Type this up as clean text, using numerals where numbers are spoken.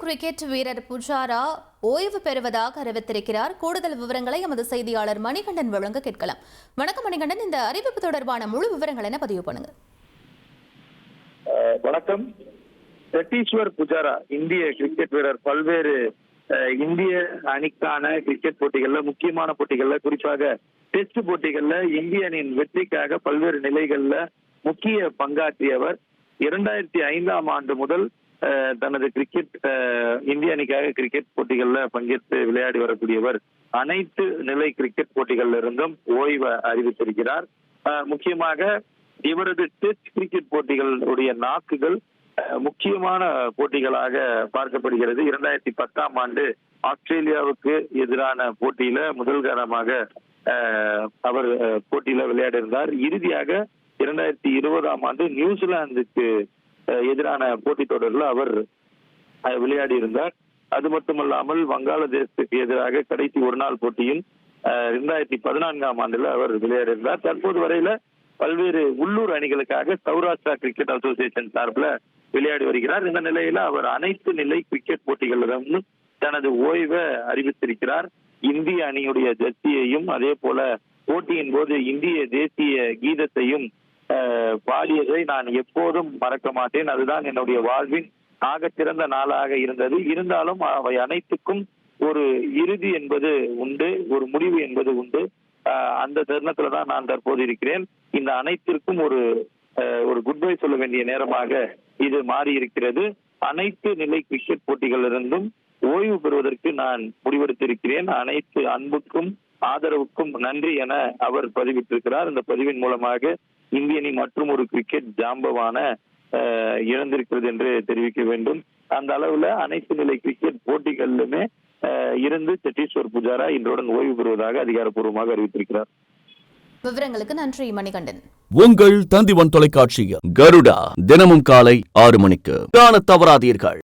Cricket வீரர் புஜாரா ஓய்வு பெறுவதாக அறிவித்திருக்கிறார். கூடுதல் விவரங்களை எமது செய்தியாளர் மணிகண்டன் வழங்க கேட்கலாம். வணக்கம் மணிகண்டன், இந்த அறிவிப்பு தொடர்பான முழு விவரங்கள் என்ன பதிவு பண்ணுங்க. வணக்கம். சத்தீஸ்வர் புஜாரா இந்திய கிரிக்கெட் வீரர் பல்வேறு இந்திய அணிக்கான கிரிக்கெட் போட்டிகள்ல, முக்கியமான போட்டிகள்ல, குறிப்பாக டெஸ்ட் போட்டிகள்ல இந்திய அணியின் வெற்றிக்காக பல்வேறு நிலைகள்ல முக்கிய பங்காற்றியவர். 2005ஆம் ஆண்டு முதல் தனது கிரிக்கெட் இந்திய அணிக்காக கிரிக்கெட் போட்டிகள்ல பங்கேற்று விளையாடி வரக்கூடியவர். அனைத்து நிலை கிரிக்கெட் போட்டிகள்ல இருந்தும் ஓய்வை அறிவித்திருக்கிறார். முக்கியமாக இவரது டெஸ்ட் கிரிக்கெட் போட்டிகளுடைய நாக்குகள் முக்கியமான போட்டிகளாக பார்க்கப்படுகிறது. 2010ஆம் ஆண்டு ஆஸ்திரேலியாவுக்கு எதிரான போட்டியில முதல் கரமாக அவர் போட்டியில விளையாடி இருந்தார். இறுதியாக 2020ஆம் ஆண்டு நியூசிலாந்துக்கு எதிரான போட்டி தொடரில் அவர் விளையாடி இருந்தார். அது மட்டுமல்லாமல் வங்காளதேசத்துக்கு எதிராக கடைசி ஒரு நாள் போட்டியில் 2014ஆம் ஆண்டுல அவர் விளையாடி இருந்தார். தற்போது வரையில பல்வேறு உள்ளூர் அணிகளுக்காக சௌராஷ்டிரா கிரிக்கெட் அசோசியேஷன் சார்பில் விளையாடி வருகிறார். இந்த நிலையில அவர் அனைத்து நிலை கிரிக்கெட் போட்டிகளிலும் தனது ஓய்வை அறிவித்திருக்கிறார். இந்திய அணியுடைய ஜர்சியையும் அதே போல போட்டியின் போது இந்திய தேசிய கீதத்தையும் பாடியதை நான் எப்போதும் மறக்க மாட்டேன். அதுதான் என்னுடைய வாழ்வின் ஆக சிறந்த நாளாக இருந்தது. இருந்தாலும் அவை அனைத்துக்கும் ஒரு இறுதி என்பது உண்டு, ஒரு முடிவு என்பது உண்டு. அந்த தருணத்துலதான் நான் தற்போது இருக்கிறேன். இந்த அனைத்திற்கும் ஒரு குட் பை சொல்ல வேண்டிய நேரமாக இது மாறி இருக்கிறது. அனைத்து நிலை கிரிக்கெட் போட்டிகளிலிருந்தும் ஓய்வு பெறுவதற்கு நான் முடிவெடுத்திருக்கிறேன். அனைத்து அன்புக்கும் ஆதரவுக்கும் நன்றி என அவர் பதிவிட்டிருக்கிறார். இந்த பதிவின் மூலமாக இந்திய அணி மற்றும் ஒரு கிரிக்கெட் ஜாம்பவான இழந்திருக்கிறது என்று தெரிவிக்க வேண்டும். அந்த அளவுல அனைத்து நிலை கிரிக்கெட் போட்டிகளிலுமே இருந்து சத்தீஸ்வர் புஜாரா இன்றுடன் ஓய்வு பெறுவதாக அதிகாரப்பூர்வமாக அறிவித்திருக்கிறார். விவரங்களுக்கு நன்றி மணிகண்டன். உங்கள் தந்திவன் தொலைக்காட்சியில் கருடா தினமும் காலை 6 மணிக்கு காண தவறாதீர்கள்.